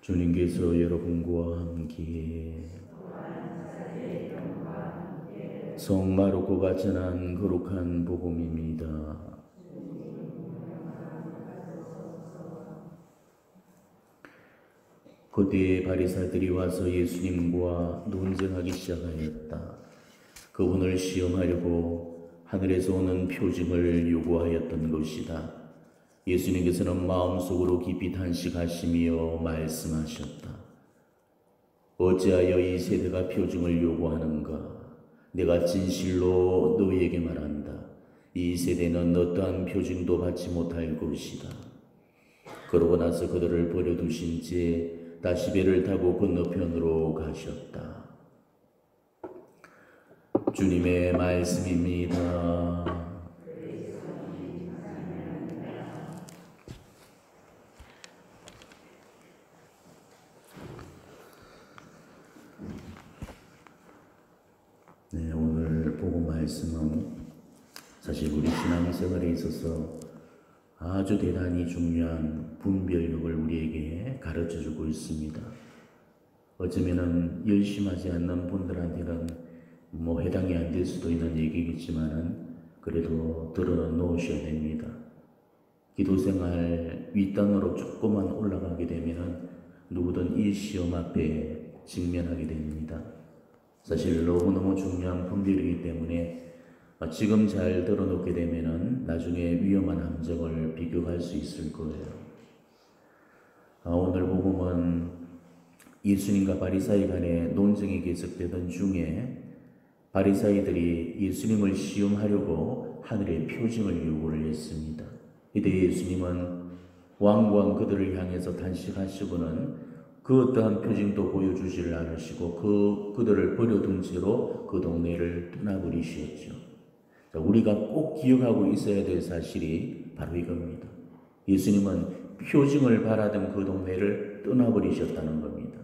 주님께서 여러분과 함께 성마르코가 전한 거룩한 복음입니다. 그때 바리새인들이 와서 예수님과 논쟁하기 시작하였다. 그분을 시험하려고 하늘에서 오는 표징을 요구하였던 것이다. 예수님께서는 마음속으로 깊이 탄식하시며 말씀하셨다. 어찌하여 이 세대가 표징을 요구하는가? 내가 진실로 너희에게 말한다. 이 세대는 어떠한 표징도 받지 못할 것이다. 그러고 나서 그들을 버려두신 채 다시 배를 타고 건너편으로 가셨다. 주님의 말씀입니다. 네, 오늘 복음 말씀은 사실 우리 신앙생활에 있어서 아주 대단히 중요한 분별력을 우리에게 가르쳐주고 있습니다. 어쩌면은 열심하지 않는 분들한테는 해당이 안 될 수도 있는 얘기겠지만은 그래도 들어 놓으셔야 됩니다. 기도생활 윗단으로 조금만 올라가게 되면은 누구든 이 시험 앞에 직면하게 됩니다. 사실 너무너무 중요한 분별이기 때문에 지금 잘 들어놓게 되면은 나중에 위험한 함정을 비교할 수 있을 거예요. 오늘 복음은 예수님과 바리사이 간의 논쟁이 계속되던 중에 바리사이들이 예수님을 시험하려고 하늘의 표징을 요구를 했습니다. 이때 예수님은 왕왕 그들을 향해서 단식하시고는 그 어떠한 표징도 보여주지를 않으시고 그들을 버려둔 채로 그 동네를 떠나버리셨죠. 우리가 꼭 기억하고 있어야 될 사실이 바로 이겁니다. 예수님은 표징을 바라던 그 동네를 떠나버리셨다는 겁니다.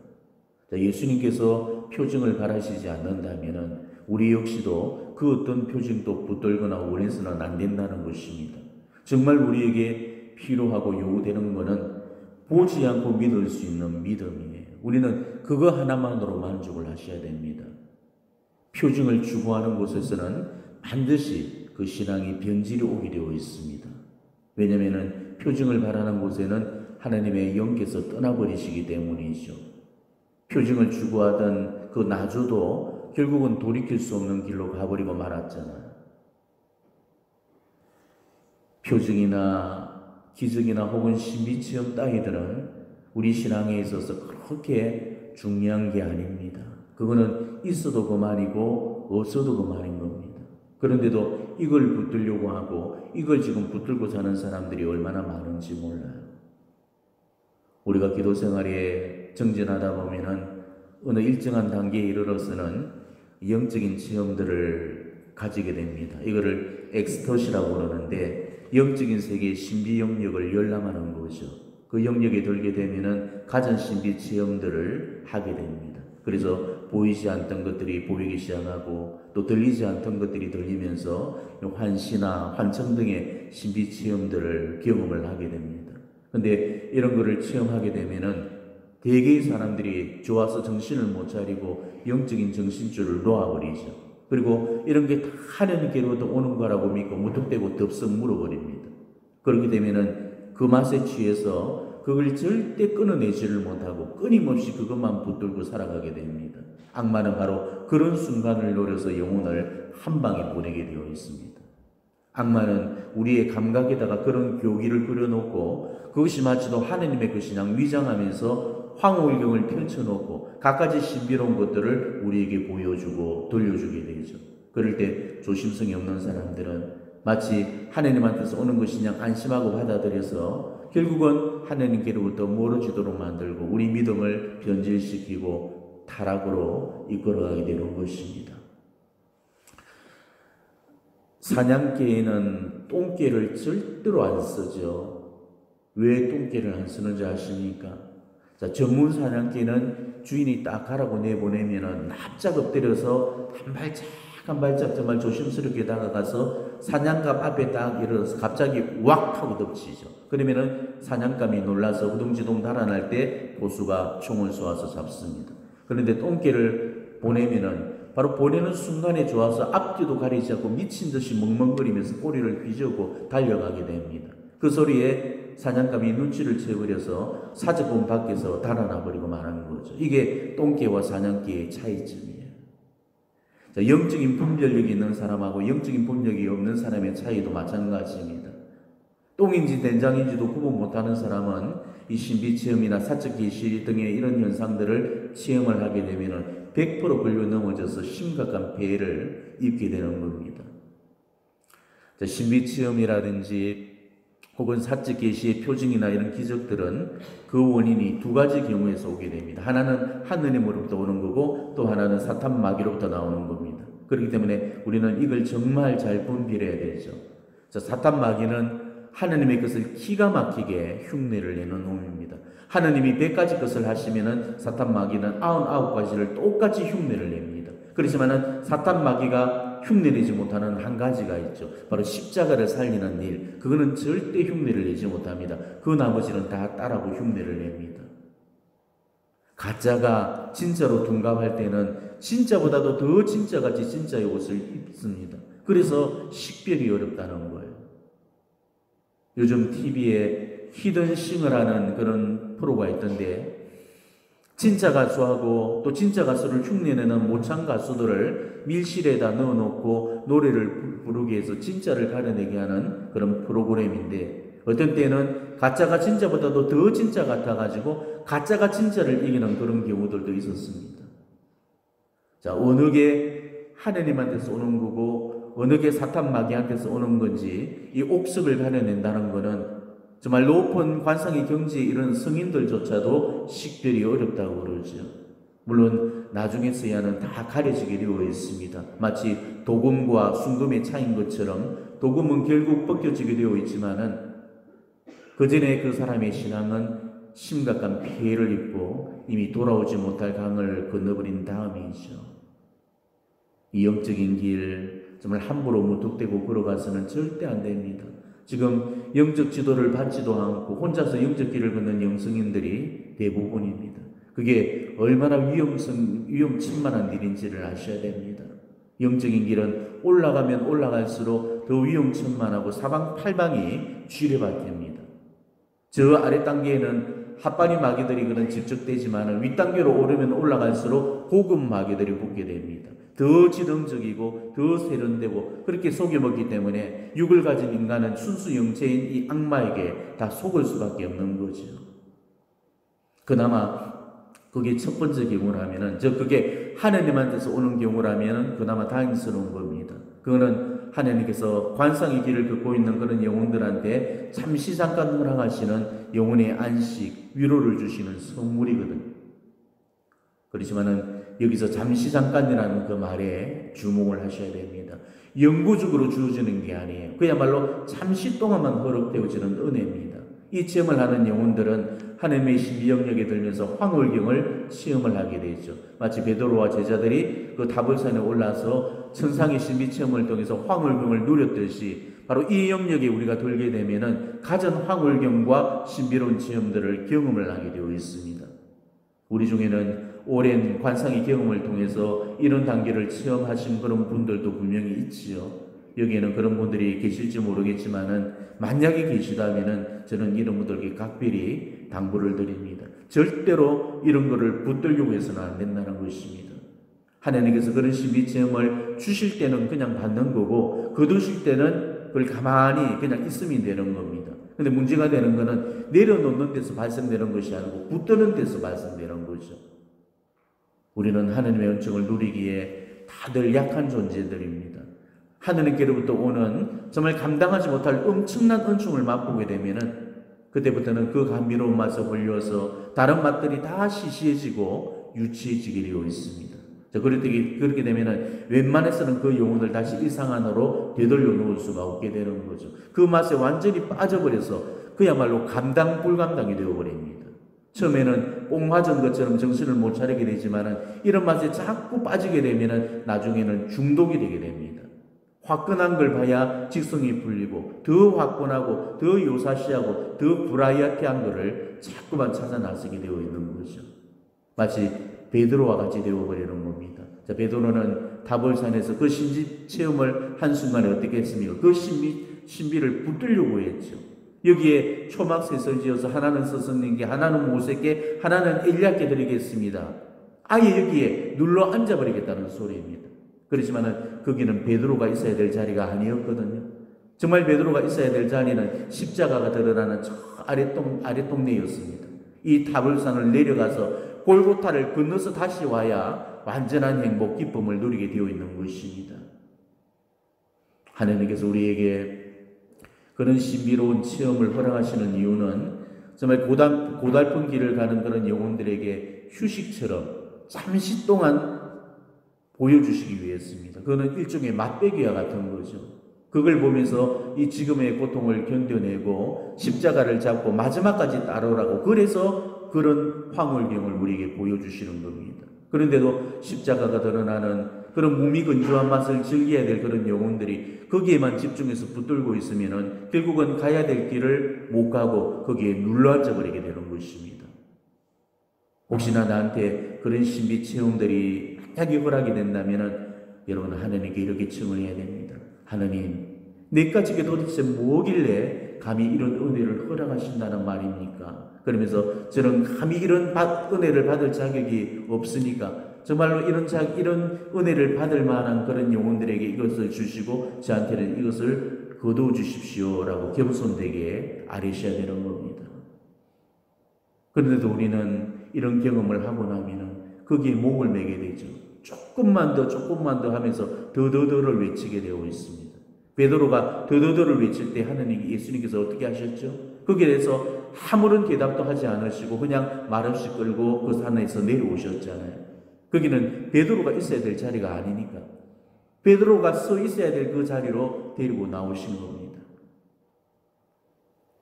예수님께서 표징을 바라시지 않는다면 우리 역시도 그 어떤 표징도 붙들거나 원해서는 안 된다는 것입니다. 정말 우리에게 필요하고 요구되는 것은 보지 않고 믿을 수 있는 믿음이에요. 우리는 그거 하나만으로 만족을 하셔야 됩니다. 표징을 추구하는 곳에서는 반드시 그 신앙이 변질이 오게 되어 있습니다. 왜냐하면 표징을 바라는 곳에는 하나님의 영께서 떠나버리시기 때문이죠. 표징을 추구하던 그 나주도 결국은 돌이킬 수 없는 길로 가버리고 말았잖아요. 표징이나 기적이나 혹은 신비체험 따위들은 우리 신앙에 있어서 그렇게 중요한 게 아닙니다. 그거는 있어도 그만이고 없어도 그만인 겁니다. 그런데도 이걸 붙들려고 하고 이걸 지금 붙들고 사는 사람들이 얼마나 많은지 몰라요. 우리가 기도 생활에 정진하다 보면은 어느 일정한 단계에 이르러서는 영적인 체험들을 가지게 됩니다. 이거를 엑스터시라고 그러는데 영적인 세계의 신비 영역을 열람하는 거죠. 그 영역에 들게 되면은 가전 신비 체험들을 하게 됩니다. 그래서 보이지 않던 것들이 보이기 시작하고 또 들리지 않던 것들이 들리면서 환시나 환청 등의 신비 체험들을 경험을 하게 됩니다. 근데 이런 거를 체험하게 되면은 대개의 사람들이 좋아서 정신을 못 차리고 영적인 정신줄을 놓아버리죠. 그리고 이런 게 다 하나님께로부터 오는 거라고 믿고 무턱대고 덥석 물어버립니다. 그렇게 되면은 그 맛에 취해서 그걸 절대 끊어내지를 못하고 끊임없이 그것만 붙들고 살아가게 됩니다. 악마는 바로 그런 순간을 노려서 영혼을 한 방에 보내게 되어 있습니다. 악마는 우리의 감각에다가 그런 교기를 그려놓고 그것이 마치도 하나님의 것이 그냥 위장하면서 황홀경을 펼쳐놓고 갖가지 신비로운 것들을 우리에게 보여주고 돌려주게 되죠. 그럴 때 조심성이 없는 사람들은 마치 하나님한테서 오는 것이 그냥 안심하고 받아들여서 결국은 하나님께로부터 멀어지도록 만들고 우리 믿음을 변질시키고 타락으로 이끌어가게 되는 것입니다. 사냥개에는 똥개를 절대로 안 쓰죠. 왜 똥개를 안 쓰는지 아십니까? 자, 전문 사냥개는 주인이 딱 가라고 내보내면은 납작 엎드려서 한 발짝 한 발짝 정말 조심스럽게 다가가서 사냥감 앞에 딱 이르러서 갑자기 왁 하고 덮치죠. 그러면은 사냥감이 놀라서 우동지동 달아날 때 보수가 총을 쏘아서 잡습니다. 그런데 똥개를 보내면은 바로 보내는 순간에 좋아서 앞뒤도 가리지 않고 미친 듯이 멍멍거리면서 꼬리를 휘저고 달려가게 됩니다. 그 소리에 사냥감이 눈치를 채버려서 사제품 밖에서 달아나 버리고 말하는 거죠. 이게 똥개와 사냥개의 차이점이에요. 자, 영적인 분별력이 있는 사람하고 영적인 분별력이 없는 사람의 차이도 마찬가지입니다. 똥인지 된장인지도 구분 못하는 사람은 이 신비체험이나 사적 계시 등의 이런 현상들을 체험을 하게 되면 100% 걸려 넘어져서 심각한 폐해를 입게 되는 겁니다. 자, 신비체험이라든지 혹은 사적 계시의 표징이나 이런 기적들은 그 원인이 두 가지 경우에서 오게 됩니다. 하나는 하느님으로부터 오는 거고 또 하나는 사탄 마귀로부터 나오는 겁니다. 그렇기 때문에 우리는 이걸 정말 잘 분별해야 되죠. 자, 사탄 마귀는 하느님의 것을 기가 막히게 흉내를 내는 놈입니다. 하느님이 100가지 것을 하시면은 사탄 마귀는 99가지를 똑같이 흉내를 냅니다. 그렇지만은 사탄 마귀가 흉내내지 못하는 한 가지가 있죠. 바로 십자가를 살리는 일. 그거는 절대 흉내를 내지 못합니다. 그 나머지는 다 따라고 흉내를 냅니다. 가짜가 진짜로 둔갑할 때는 진짜보다도 더 진짜같이 진짜의 옷을 입습니다. 그래서 식별이 어렵다는 거예요. 요즘 TV에 히든싱을 하는 그런 프로가 있던데 진짜 가수하고 또 진짜 가수를 흉내내는 모창 가수들을 밀실에다 넣어놓고 노래를 부르게 해서 진짜를 가려내게 하는 그런 프로그램인데 어떤 때는 가짜가 진짜보다도 더 진짜 같아가지고 가짜가 진짜를 이기는 그런 경우들도 있었습니다. 자, 어느 게 하느님한테서 오는 거고 어느 게 사탄 마귀한테서 오는 건지 이 옥석을 가려낸다는 거는 정말 높은 관상의 경지에 이른 성인들조차도 식별이 어렵다고 그러죠. 물론 나중에서야는 다 가려지게 되어 있습니다. 마치 도금과 순금의 차이인 것처럼 도금은 결국 벗겨지게 되어 있지만은 그 전에 그 사람의 신앙은 심각한 피해를 입고 이미 돌아오지 못할 강을 건너버린 다음이죠. 이 영적인 길 정말 함부로 무턱대고 걸어가서는 절대 안 됩니다. 지금 영적 지도를 받지도 않고 혼자서 영적 길을 걷는 영성인들이 대부분입니다. 그게 얼마나 위험천만한 일인지를 아셔야 됩니다. 영적인 길은 올라가면 올라갈수록 더 위험천만하고 사방팔방이 쥐레밭입니다. 저 아래 단계에는 핫바리 마귀들이 그런 집적되지만 윗단계로 오르면 올라갈수록 고급 마귀들이 붙게 됩니다. 더 지능적이고 더 세련되고 그렇게 속여먹기 때문에 육을 가진 인간은 순수 영체인 이 악마에게 다 속을 수밖에 없는 거죠. 그나마 그게 첫 번째 경우라면은 그게 하나님한테서 오는 경우라면은 그나마 다행스러운 겁니다. 그거는 하나님께서 관상의 길을 걷고 있는 그런 영혼들한테 잠시 잠깐 허락하시는 영혼의 안식, 위로를 주시는 선물이거든요. 그렇지만은 여기서 잠시 잠깐이라는 그 말에 주목을 하셔야 됩니다. 영구적으로 주어지는 게 아니에요. 그야말로 잠시 동안만 허락되어지는 은혜입니다. 이 체험을 하는 영혼들은 하나님의 신비 영역에 들면서 황홀경을 체험을 하게 되죠. 마치 베드로와 제자들이 그 타볼산에 올라서 천상의 신비 체험을 통해서 황홀경을 누렸듯이 바로 이 영역에 우리가 들게 되면은 가전 황홀경과 신비로운 체험들을 경험을 하게 되어 있습니다. 우리 중에는 오랜 관상의 경험을 통해서 이런 단계를 체험하신 그런 분들도 분명히 있지요. 여기에는 그런 분들이 계실지 모르겠지만은 만약에 계시다면은 저는 이런 분들께 각별히 당부를 드립니다. 절대로 이런 거를 붙들려고 해서는 안 된다는 것입니다. 하나님께서 그런 신비 체험을 주실 때는 그냥 받는 거고 거두실 때는 그걸 가만히 그냥 있으면 되는 겁니다. 근데 문제가 되는 거는 내려놓는 데서 발생되는 것이 아니고 붙드는 데서 발생되는 거죠. 우리는 하나님의 은총을 누리기에 다들 약한 존재들입니다. 하나님께로부터 오는 정말 감당하지 못할 엄청난 은총을 맛보게 되면은 그때부터는 그 감미로운 맛에 홀려서 다른 맛들이 다 시시해지고 유치해지게 되어 있습니다. 그렇게 되면은 웬만해서는 그 영혼을 다시 일상 안으로 되돌려 놓을 수가 없게 되는 거죠. 그 맛에 완전히 빠져버려서 그야말로 감당 불감당이 되어버립니다. 처음에는 뽕 맞은 것처럼 정신을 못 차리게 되지만은 이런 맛에 자꾸 빠지게 되면은 나중에는 중독이 되게 됩니다. 화끈한 걸 봐야 직성이 풀리고 더 화끈하고 더 요사시하고 더 브라이어티한 것을 자꾸만 찾아 나서게 되어 있는 거죠. 마치 베드로와 같이 되어버리는 겁니다. 자, 베드로는 타볼산에서 그 신비 체험을 한순간에 어떻게 했습니까? 그 신비를 붙들려고 했죠. 여기에 초막셋을 지어서 하나는 스승님께, 하나는 모세께, 하나는 엘리야께 드리겠습니다. 아예 여기에 눌러 앉아버리겠다는 소리입니다. 그렇지만은 거기는 베드로가 있어야 될 자리가 아니었거든요. 정말 베드로가 있어야 될 자리는 십자가가 드러나는 저 아랫동네였습니다. 이 타볼산을 내려가서 골고타를 건너서 다시 와야 완전한 행복, 기쁨을 누리게 되어 있는 것입니다. 하나님께서 우리에게 그런 신비로운 체험을 허락하시는 이유는 정말 고달픈 길을 가는 그런 영혼들에게 휴식처럼 잠시 동안 보여주시기 위해서입니다. 그거는 일종의 맛배기와 같은 거죠. 그걸 보면서 이 지금의 고통을 견뎌내고 십자가를 잡고 마지막까지 따르라고, 그래서 그런 황홀경을 우리에게 보여주시는 겁니다. 그런데도 십자가가 드러나는 그런 무미건조한 맛을 즐겨야 될 그런 영혼들이 거기에만 집중해서 붙들고 있으면은 결국은 가야 될 길을 못 가고 거기에 눌러앉아 버리게 되는 것입니다. 혹시나 나한테 그런 신비 체험들이 만약에 허락이 된다면은 여러분, 하나님께 이렇게 청을 해야 됩니다. 하나님, 내까지게 도대체 뭐길래 감히 이런 은혜를 허락하신다는 말입니까? 그러면서 저는 감히 이런 은혜를 받을 자격이 없으니까 정말로 이런 은혜를 받을 만한 그런 영혼들에게 이것을 주시고 저한테는 이것을 거두어 주십시오라고 겸손되게 아뢰셔야 되는 겁니다. 그런데도 우리는 이런 경험을 하고 나면은 거기에 목을 매게 되죠. 조금만 더 하면서 더더더를 외치게 되어 있습니다. 베드로가 더더더를 외칠 때 예수님께서 어떻게 하셨죠? 거기에 대해서 아무런 대답도 하지 않으시고 그냥 말없이 끌고 그 산에서 내려오셨잖아요. 거기는 베드로가 있어야 될 자리가 아니니까 베드로가 서 있어야 될 그 자리로 데리고 나오신 겁니다.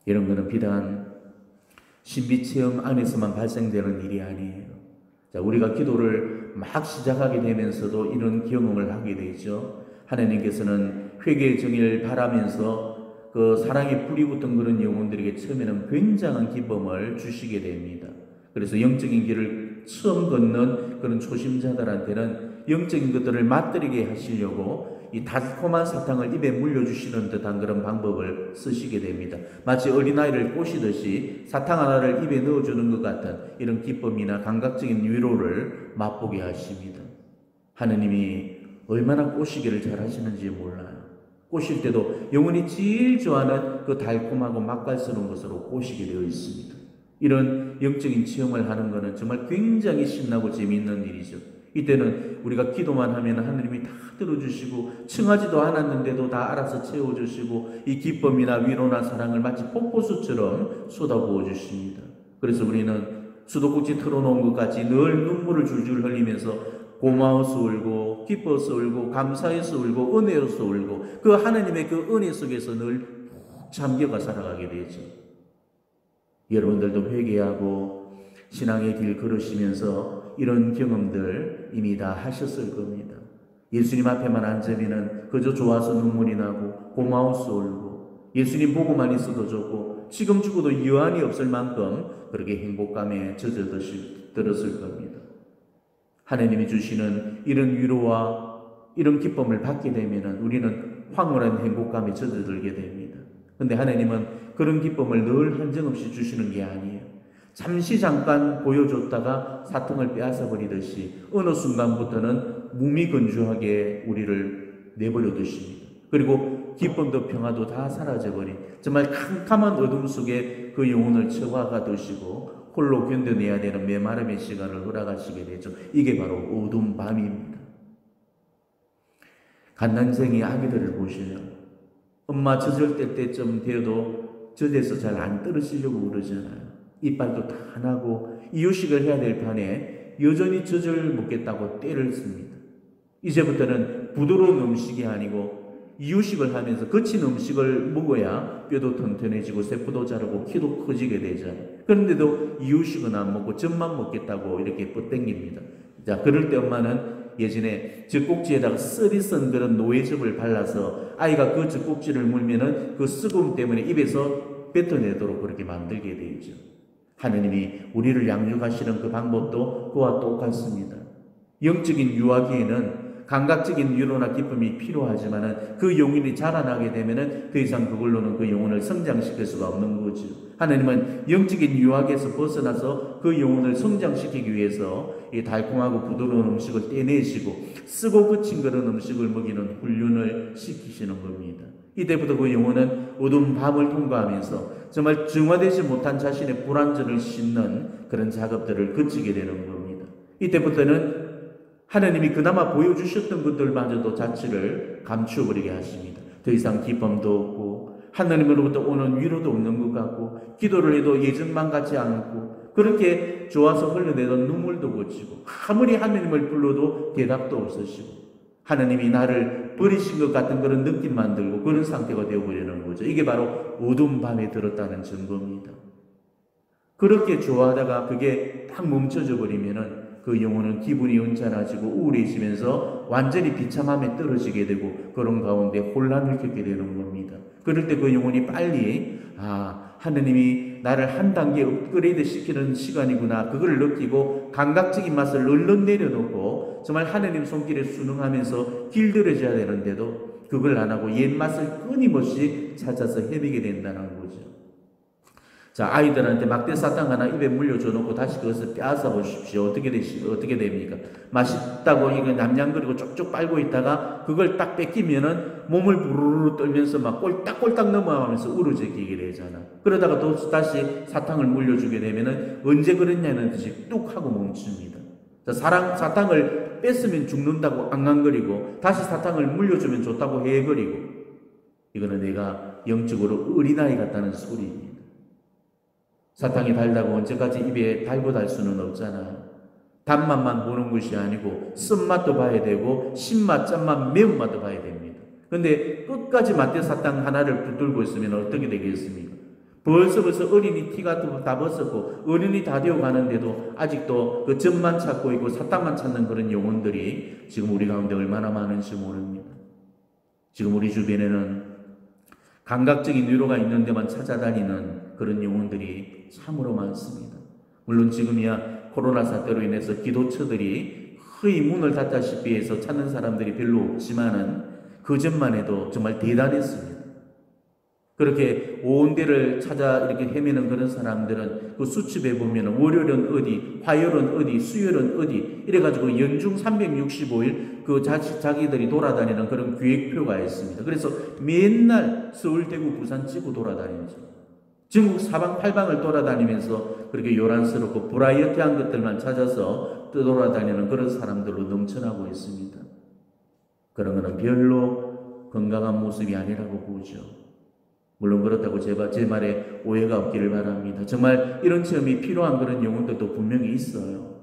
이런 거는 비단 신비체험 안에서만 발생되는 일이 아니에요. 자, 우리가 기도를 막 시작하게 되면서도 이런 경험을 하게 되죠. 하나님께서는 회개의 정의를 바라면서 그 사랑의 불이 붙은 그런 영혼들에게 처음에는 굉장한 기쁨을 주시게 됩니다. 그래서 영적인 길을 처음 걷는 그런 초심자들한테는 영적인 것들을 맛들이게 하시려고 이 달콤한 사탕을 입에 물려주시는 듯한 그런 방법을 쓰시게 됩니다. 마치 어린아이를 꼬시듯이 사탕 하나를 입에 넣어주는 것 같은 이런 기쁨이나 감각적인 위로를 맛보게 하십니다. 하느님이 얼마나 꼬시기를 잘 하시는지 몰라요. 꼬실 때도 영혼이 제일 좋아하는 그 달콤하고 맛깔스러운 것으로 꼬시게 되어 있습니다. 이런 영적인 체험을 하는 것은 정말 굉장히 신나고 재미있는 일이죠. 이때는 우리가 기도만 하면 하느님이 다 들어주시고 청하지도 않았는데도 다 알아서 채워주시고 이 기쁨이나 위로나 사랑을 마치 폭포수처럼 쏟아부어 주십니다. 그래서 우리는 수도꼭지 틀어놓은 것 같이 늘 눈물을 줄줄 흘리면서 고마워서 울고 기뻐서 울고 감사해서 울고 은혜로서 울고 그 하나님의 그 은혜 속에서 늘 푹 잠겨가 살아가게 되죠. 여러분들도 회개하고 신앙의 길 걸으시면서 이런 경험들 이미 다 하셨을 겁니다. 예수님 앞에만 앉으면 그저 좋아서 눈물이 나고 고마워서 울고 예수님 보고만 있어도 좋고 지금 죽어도 여한이 없을 만큼 그렇게 행복감에 젖어들었을 겁니다. 하나님이 주시는 이런 위로와 이런 기쁨을 받게 되면 우리는 황홀한 행복감에 젖어들게 됩니다. 그런데 하나님은 그런 기쁨을 늘 한정없이 주시는 게 아니에요. 잠깐 보여줬다가 사탕을 빼앗아 버리듯이 어느 순간부터는 무미건조하게 우리를 내버려 두십니다. 그리고 기쁨도 평화도 다 사라져버린 정말 캄캄한 어둠 속에 그 영혼을 처화가 두시고 홀로 견뎌내야 되는 메마름의 시간을 허락하시게 되죠. 이게 바로 어두운 밤입니다. 갓난생이 아기들을 보셔요. 엄마 젖을 뗄 때쯤 되어도 젖에서 잘 안 떨어지려고 그러잖아요. 이빨도 다 나고 이유식을 해야 될 판에 여전히 젖을 먹겠다고 떼를 씁니다. 이제부터는 부드러운 음식이 아니고 이유식을 하면서 거친 음식을 먹어야 뼈도 튼튼해지고 세포도 자라고 키도 커지게 되잖아요. 그런데도 이유식은 안 먹고 젖만 먹겠다고 이렇게 뻗댕깁니다. 자, 그럴 때 엄마는 예전에 젖꼭지에다가 썰이 썬 그런 노예즙을 발라서 아이가 그 젖꼭지를 물면은 그 썩음 때문에 입에서 뱉어내도록 그렇게 만들게 되죠. 하느님이 우리를 양육하시는 그 방법도 그와 똑같습니다. 영적인 유아기에는 감각적인 위로나 기쁨이 필요하지만은 그 영혼이 자라나게 되면은 더 이상 그걸로는 그 영혼을 성장시킬 수가 없는 거죠. 하나님은 영적인 유아기에서 벗어나서 그 영혼을 성장시키기 위해서 이 달콤하고 부드러운 음식을 떼내시고 쓰고 그친 그런 음식을 먹이는 훈련을 시키시는 겁니다. 이때부터 그 영혼은 어두운 밤을 통과하면서 정말 정화되지 못한 자신의 불완전을 씻는 그런 작업들을 거치게 되는 겁니다. 이때부터는 하나님이 그나마 보여주셨던 것들마저도 자취를 감추어버리게 하십니다. 더 이상 기쁨도 없고 하나님으로부터 오는 위로도 없는 것 같고 기도를 해도 예전만 같지 않고 그렇게 좋아서 흘러내던 눈물도 그치고 아무리 하나님을 불러도 대답도 없으시고 하나님이 나를 버리신 것 같은 그런 느낌만 들고 그런 상태가 되어버리는 거죠. 이게 바로 어두운 밤에 들었다는 증거입니다. 그렇게 좋아하다가 그게 딱 멈춰져 버리면은 그 영혼은 기분이 언짢아지고 우울해지면서 완전히 비참함에 떨어지게 되고 그런 가운데 혼란을 겪게 되는 겁니다. 그럴 때 그 영혼이 빨리 하느님이 나를 한 단계 업그레이드 시키는 시간이구나 그걸 느끼고 감각적인 맛을 얼른 내려놓고 정말 하느님 손길에 순응하면서 길들여져야 되는데도 그걸 안 하고 옛 맛을 끊임없이 찾아서 헤매게 된다는 거죠. 자, 아이들한테 막대 사탕 하나 입에 물려줘 놓고 다시 그것을 빼앗아 보십시오. 어떻게 됩니까? 맛있다고 이거 냠냠거리고 쪽쪽 빨고 있다가 그걸 딱 뺏기면은 몸을 부르르 떨면서 막 꼴딱꼴딱 넘어가면서 우러지게 되잖아. 그러다가 또 다시 사탕을 물려주게 되면은 언제 그랬냐는 듯이 뚝 하고 멈춥니다. 자, 사탕을 뺐으면 죽는다고 앙앙거리고 다시 사탕을 물려주면 좋다고 해거리고 이거는 내가 영적으로 어린아이 같다는 소리입니다. 사탕이 달다고 언제까지 입에 달고 달 수는 없잖아요. 단맛만 보는 것이 아니고 쓴맛도 봐야 되고 신맛, 짠맛, 매운맛도 봐야 됩니다. 그런데 끝까지 맛대 사탕 하나를 붙들고 있으면 어떻게 되겠습니까? 벌써 어린이 티가 다 벗었고 어른이 다 되어 가는데도 아직도 그 젖만 찾고 있고 사탕만 찾는 그런 영혼들이 지금 우리 가운데 얼마나 많은지 모릅니다. 지금 우리 주변에는 감각적인 위로가 있는 데만 찾아다니는 그런 영혼들이 참으로 많습니다. 물론 지금이야 코로나 사태로 인해서 기도처들이 거의 문을 닫다시피 해서 찾는 사람들이 별로 없지만은 그 전만 해도 정말 대단했습니다. 그렇게 온 데를 찾아 이렇게 헤매는 그런 사람들은 그 수첩에 보면 월요일은 어디, 화요일은 어디, 수요일은 어디 이래가지고 연중 365일 그 자기들이 돌아다니는 그런 계획표가 있습니다. 그래서 맨날 서울, 대구, 부산 찍고 돌아다니죠. 전국 사방팔방을 돌아다니면서 그렇게 요란스럽고 브라이어티한 것들만 찾아서 돌아다니는 그런 사람들로 넘쳐나고 있습니다. 그런 것은 별로 건강한 모습이 아니라고 보죠. 물론 그렇다고 제 말에 오해가 없기를 바랍니다. 정말 이런 체험이 필요한 그런 영혼들도 분명히 있어요.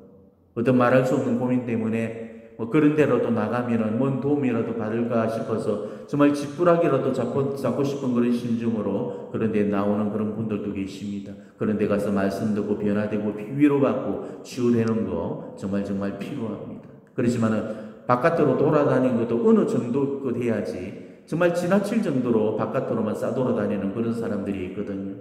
어떤 말할 수 없는 고민 때문에 그런 데로도 나가면은 뭔 도움이라도 받을까 싶어서 정말 지푸라기라도 잡고 싶은 그런 심정으로 그런 데 나오는 그런 분들도 계십니다. 그런 데 가서 말씀 듣고 변화되고 위로받고 치유되는 거 정말 필요합니다. 그렇지만은 바깥으로 돌아다니는 것도 어느 정도 것 해야지 정말 지나칠 정도로 바깥으로만 싸돌아다니는 그런 사람들이 있거든요.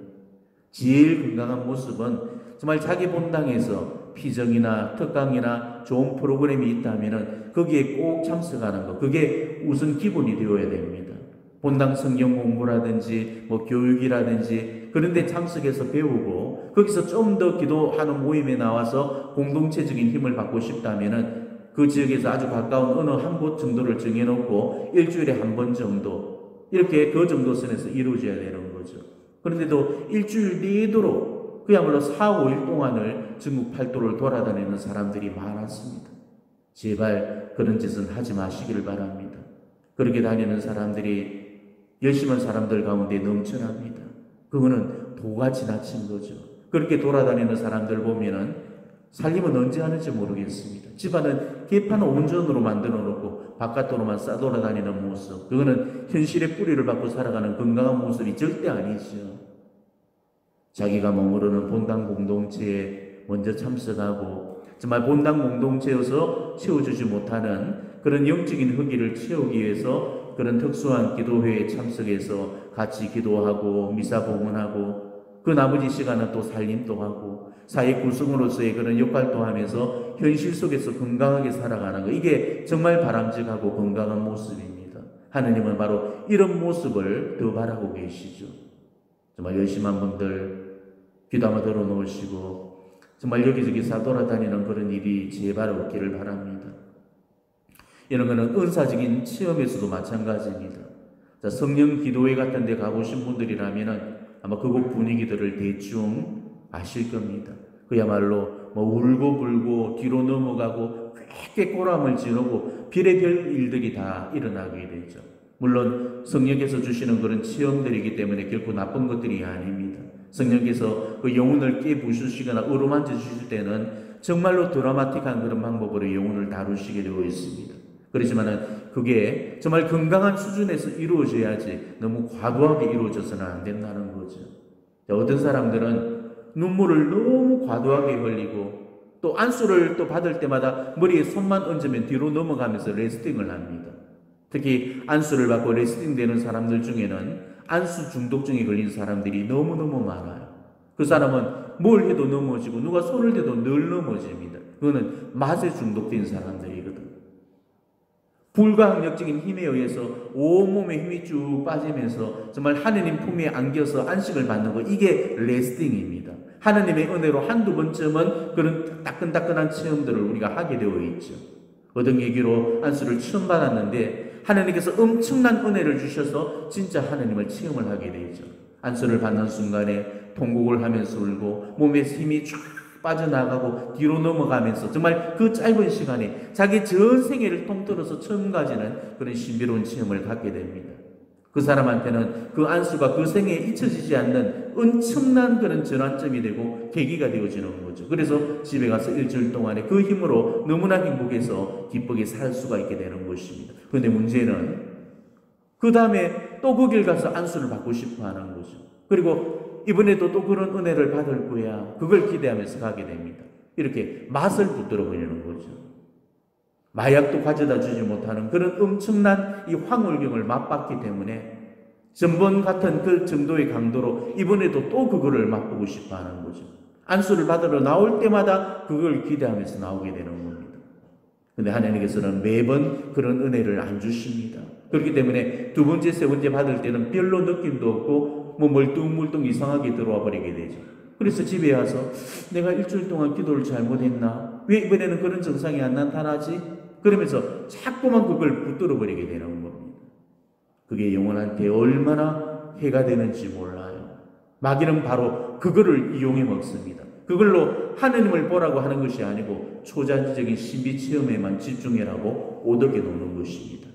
제일 건강한 모습은 정말 자기 본당에서 피정이나 특강이나 좋은 프로그램이 있다면 거기에 꼭 참석하는 것, 그게 우선 기본이 되어야 됩니다. 본당 성경 공부라든지 교육이라든지 그런 데 참석해서 배우고 거기서 좀 더 기도하는 모임에 나와서 공동체적인 힘을 받고 싶다면 그 지역에서 아주 가까운 어느 한 곳 정도를 정해놓고 일주일에 한 번 정도 이렇게 그 정도 선에서 이루어져야 되는 거죠. 그런데도 일주일 내도록 그야말로 4, 5일 동안을 전국 팔도를 돌아다니는 사람들이 많았습니다. 제발 그런 짓은 하지 마시기를 바랍니다. 그렇게 다니는 사람들이 열심한 사람들 가운데 넘쳐납니다. 그거는 도가 지나친 거죠. 그렇게 돌아다니는 사람들 보면은 살림은 언제 하는지 모르겠습니다. 집안은 개판 온전으로 만들어 놓고 바깥으로만 싸돌아다니는 모습, 그거는 현실의 뿌리를 받고 살아가는 건강한 모습이 절대 아니죠. 자기가 머무르는 본당 공동체에 먼저 참석하고 정말 본당 공동체여서 채워주지 못하는 그런 영적인 허기를 채우기 위해서 그런 특수한 기도회에 참석해서 같이 기도하고 미사 봉헌하고 그 나머지 시간은 또 살림도 하고 사회 구성으로서의 그런 역할도 하면서 현실 속에서 건강하게 살아가는 것, 이게 정말 바람직하고 건강한 모습입니다. 하느님은 바로 이런 모습을 더 바라고 계시죠. 정말 열심한 분들 귀담아 들어놓으시고 정말 여기저기 돌아다니는 그런 일이 제발 없기를 바랍니다. 이런 거는 은사적인 체험에서도 마찬가지입니다. 자, 성령 기도회 같은 데 가보신 분들이라면은 아마 그곳 분위기들을 대충 아실 겁니다. 그야말로 울고 불고 뒤로 넘어가고 꽤 꼬람을 지르고 별의별 일들이 다 일어나게 되죠. 물론 성령께서 주시는 그런 체험들이기 때문에 결코 나쁜 것들이 아닙니다. 성령께서 그 영혼을 깨부수시거나 어루만져 주실 때는 정말로 드라마틱한 그런 방법으로 영혼을 다루시게 되어 있습니다. 그렇지만은 그게 정말 건강한 수준에서 이루어져야지 너무 과도하게 이루어져서는 안 된다는 거죠. 어떤 사람들은 눈물을 너무 과도하게 흘리고 또 안수를 또 받을 때마다 머리에 손만 얹으면 뒤로 넘어가면서 레스팅을 합니다. 특히 안수를 받고 레스팅 되는 사람들 중에는 안수 중독증에 걸린 사람들이 너무너무 많아요. 그 사람은 뭘 해도 넘어지고 누가 손을 대도 늘 넘어집니다. 그거는 맛에 중독된 사람들이거든. 불가항력적인 힘에 의해서 온몸에 힘이 쭉 빠지면서 정말 하느님 품에 안겨서 안식을 받는 것, 이게 레스팅입니다. 하느님의 은혜로 한두 번쯤은 그런 따끈따끈한 체험들을 우리가 하게 되어 있죠. 어떤 계기로 안수를 처음 받았는데 하느님께서 엄청난 은혜를 주셔서 진짜 하느님을 체험을 하게 되죠. 안수를 받는 순간에 통곡을 하면서 울고 몸에 힘이 쫙 빠져나가고 뒤로 넘어가면서 정말 그 짧은 시간에 자기 전 생애를 통틀어서 처음 가지는 그런 신비로운 체험을 갖게 됩니다. 그 사람한테는 그 안수가 그 생애에 잊혀지지 않는 엄청난 그런 전환점이 되고 계기가 되어지는 거죠. 그래서 집에 가서 일주일 동안에 그 힘으로 너무나 행복해서 기쁘게 살 수가 있게 되는 것입니다. 그런데 문제는 그 다음에 또 그 길 가서 안수를 받고 싶어 하는 거죠. 그리고 이번에도 또 그런 은혜를 받을 거야. 그걸 기대하면서 가게 됩니다. 이렇게 맛을 붙들어 버리는 거죠. 마약도 가져다 주지 못하는 그런 엄청난 이 황홀경을 맛봤기 때문에 전번 같은 그 정도의 강도로 이번에도 또 그거를 맛보고 싶어 하는 거죠. 안수를 받으러 나올 때마다 그걸 기대하면서 나오게 되는 겁니다. 그런데 하나님께서는 매번 그런 은혜를 안 주십니다. 그렇기 때문에 두 번째, 세 번째 받을 때는 별로 느낌도 없고 멀뚱멀뚱 이상하게 들어와 버리게 되죠. 그래서 집에 와서 내가 일주일 동안 기도를 잘못했나? 왜 이번에는 그런 증상이 안 나타나지? 그러면서 자꾸만 그걸 붙들어 버리게 되는 겁니다. 그게 영혼한테 얼마나 해가 되는지 몰라요. 마귀는 바로 그거를 이용해 먹습니다. 그걸로 하느님을 보라고 하는 것이 아니고 초자연적인 신비 체험에만 집중해라고 오덕해 놓는 것입니다.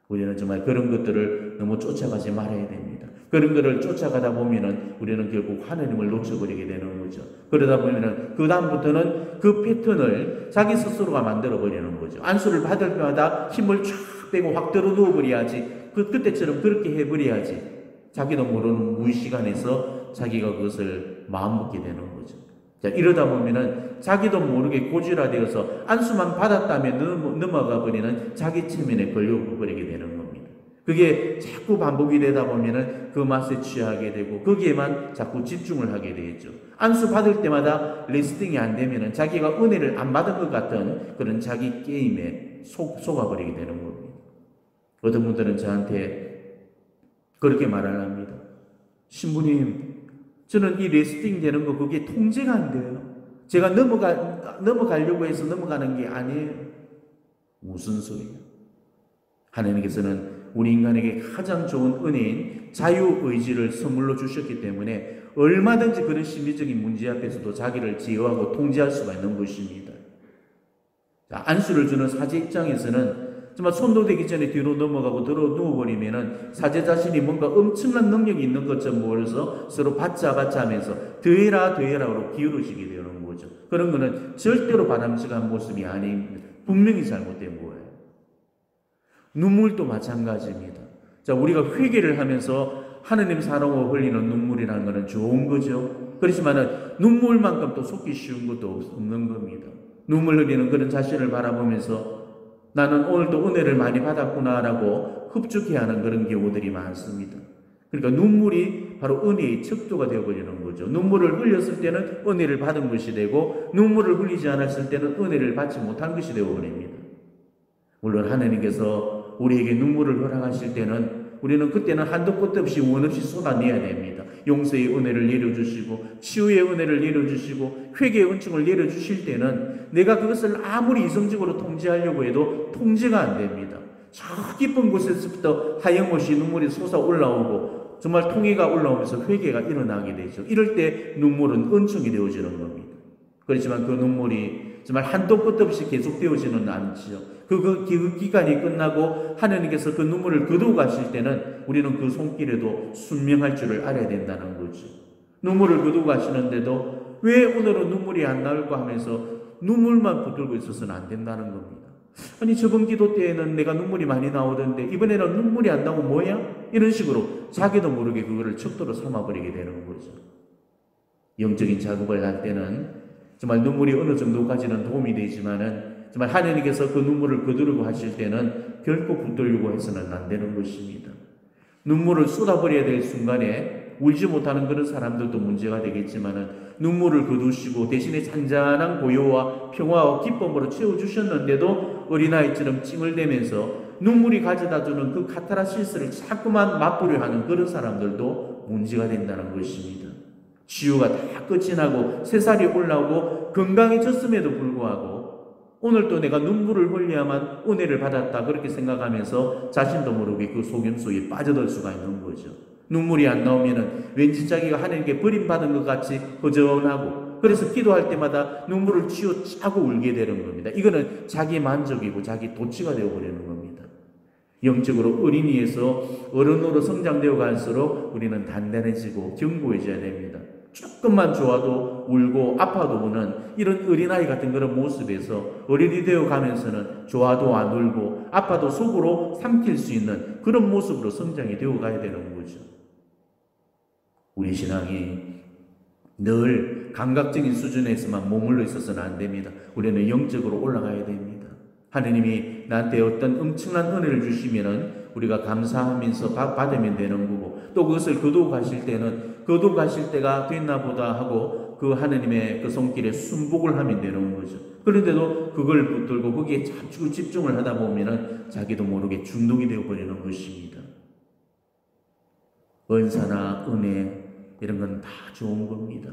우리는 정말 그런 것들을 너무 쫓아가지 말아야 됩니다. 그런 것을 쫓아가다 보면은 우리는 결국 하느님을 놓쳐버리게 되는 거죠. 그러다 보면은 그 다음부터는 그 패턴을 자기 스스로가 만들어 버리는 거죠. 안수를 받을 때마다 힘을 쫙 빼고 확 들어 누워 버려야지. 그때처럼 그렇게 해버려야지. 자기도 모르는 무의식안에서 자기가 그것을 마음먹게 되는 거죠. 자, 이러다 보면은 자기도 모르게 고질화되어서 안수만 받았다면 넘어가 버리는 자기 체면에 걸려버리게 되는 겁니다. 그게 자꾸 반복이 되다 보면은 그 맛에 취하게 되고 거기에만 자꾸 집중을 하게 되죠. 안수 받을 때마다 리스팅이 안 되면은 자기가 은혜를 안 받은 것 같은 그런 자기 게임에 속아버리게 되는 겁니다. 어떤 분들은 저한테 그렇게 말을 합니다. 신부님, 저는 이 리스팅 되는 거 그게 통제가 안 돼요. 제가 넘어가려고 해서 넘어가는 게 아니에요. 무슨 소리예요? 하나님께서는 우리 인간에게 가장 좋은 은혜인 자유의지를 선물로 주셨기 때문에 얼마든지 그런 심리적인 문제 앞에서도 자기를 제어하고 통제할 수가 있는 것입니다. 자, 안수를 주는 사제 입장에서는 정말 손도 대기 전에 뒤로 넘어가고 들어 누워버리면은 사제 자신이 뭔가 엄청난 능력이 있는 것처럼 보여서 서로 받자 하면서 더해라로 기울어지게 되는 거죠. 거죠. 그런 거는 절대로 바람직한 모습이 아닙니다. 분명히 잘못된 거예요. 눈물도 마찬가지입니다. 자, 우리가 회개를 하면서 하느님 사랑으로 흘리는 눈물이라는 것은 좋은 거죠. 그렇지만은 눈물만큼 또 속기 쉬운 것도 없는 겁니다. 눈물 흘리는 그런 자신을 바라보면서 나는 오늘도 은혜를 많이 받았구나라고 흡족해하는 그런 경우들이 많습니다. 그러니까 눈물이 바로 은혜의 척도가 되어버리는 거죠. 눈물을 흘렸을 때는 은혜를 받은 것이 되고 눈물을 흘리지 않았을 때는 은혜를 받지 못한 것이 되어버립니다. 물론 하나님께서 우리에게 눈물을 허락하실 때는 우리는 그때는 한도 끝도 없이 원 없이 쏟아내야 됩니다. 용서의 은혜를 내려주시고 치유의 은혜를 내려주시고 회개의 은총을 내려주실 때는 내가 그것을 아무리 이성적으로 통제하려고 해도 통제가 안 됩니다. 저 깊은 곳에서부터 하염없이 눈물이 솟아 올라오고 정말 통해가 올라오면서 회개가 일어나게 되죠. 이럴 때 눈물은 은총이 되어지는 겁니다. 그렇지만 그 눈물이 정말 한도 끝도 없이 계속되어지는 않지요. 그 기간이 끝나고 하나님께서 그 눈물을 거두어 가실 때는 우리는 그 손길에도 순명할 줄을 알아야 된다는 거죠. 눈물을 거두어 가시는데도 왜 오늘은 눈물이 안 나올까 하면서 눈물만 붙들고 있어서는 안 된다는 겁니다. 아니 저번 기도 때에는 내가 눈물이 많이 나오던데 이번에는 눈물이 안 나오고 뭐야? 이런 식으로 자기도 모르게 그거를 척도로 삼아버리게 되는 거죠. 영적인 작업을 할 때는 정말 눈물이 어느 정도까지는 도움이 되지만은 정말 하나님께서 그 눈물을 거두려고 하실 때는 결코 붙들려고 해서는 안 되는 것입니다. 눈물을 쏟아버려야 될 순간에 울지 못하는 그런 사람들도 문제가 되겠지만은 눈물을 거두시고 대신에 잔잔한 고요와 평화와 기쁨으로 채워주셨는데도 어린아이처럼 찡을대면서 눈물이 가져다주는 그 카타르시스를 자꾸만 맛보려 하는 그런 사람들도 문제가 된다는 것입니다. 치유가 다 끝이 나고 새살이 올라오고 건강해졌음에도 불구하고 오늘 또 내가 눈물을 흘려야만 은혜를 받았다 그렇게 생각하면서 자신도 모르게 그 속임 속에 빠져들 수가 있는 거죠. 눈물이 안 나오면은 왠지 자기가 하나님께 버림받은 것 같이 허전하고 그래서 기도할 때마다 눈물을 쥐어짜고 울게 되는 겁니다. 이거는 자기 만족이고 자기 도취가 되어버리는 겁니다. 영적으로 어린이에서 어른으로 성장되어 갈수록 우리는 단단해지고 견고해져야 됩니다. 조금만 좋아도 울고 아파도 우는 이런 어린아이 같은 그런 모습에서 어린이 되어 가면서는 좋아도 안 울고 아파도 속으로 삼킬 수 있는 그런 모습으로 성장이 되어 가야 되는 거죠. 우리 신앙이 늘 감각적인 수준에서만 머물러 있어서는 안 됩니다. 우리는 영적으로 올라가야 됩니다. 하느님이 나한테 어떤 엄청난 은혜를 주시면은 우리가 감사하면서 받으면 되는 거고 또 그것을 거두어 가실 때는 거두어 가실 때가 됐나 보다 하고 그 하느님의 그 손길에 순복을 하면 되는 거죠. 그런데도 그걸 붙들고 거기에 자꾸 집중을 하다 보면은 자기도 모르게 중독이 되어버리는 것입니다. 은사나 은혜 이런 건 다 좋은 겁니다.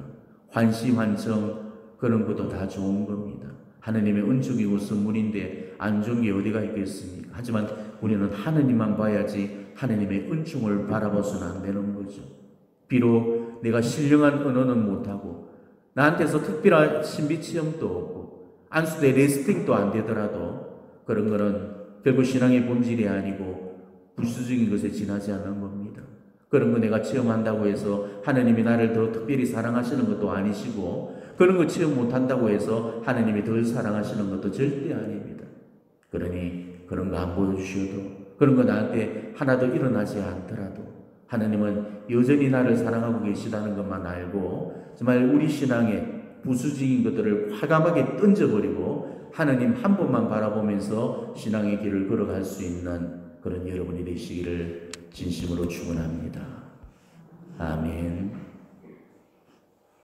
환시환청 그런 것도 다 좋은 겁니다. 하느님의 은총이고 선물인데 안 좋은 게 어디가 있겠습니까? 하지만 우리는 하느님만 봐야지 하느님의 은총을 바라봐서는 안 되는 거죠. 비록 내가 신령한 언어는 못하고 나한테서 특별한 신비체험도 없고 안수대 레스팅도 안 되더라도 그런 거는 결국 신앙의 본질이 아니고 부수적인 것에 지나지 않는 겁니다. 그런 거 내가 체험한다고 해서 하나님이 나를 더 특별히 사랑하시는 것도 아니시고 그런 거 체험 못한다고 해서 하나님이 덜 사랑하시는 것도 절대 아닙니다. 그러니 그런 거 안 보여주셔도 그런 거 나한테 하나도 일어나지 않더라도 하나님은 여전히 나를 사랑하고 계시다는 것만 알고 정말 우리 신앙의 부수적인 것들을 과감하게 던져버리고 하나님 한 번만 바라보면서 신앙의 길을 걸어갈 수 있는 그런 여러분이 되시기를 진심으로 축원합니다. 아멘.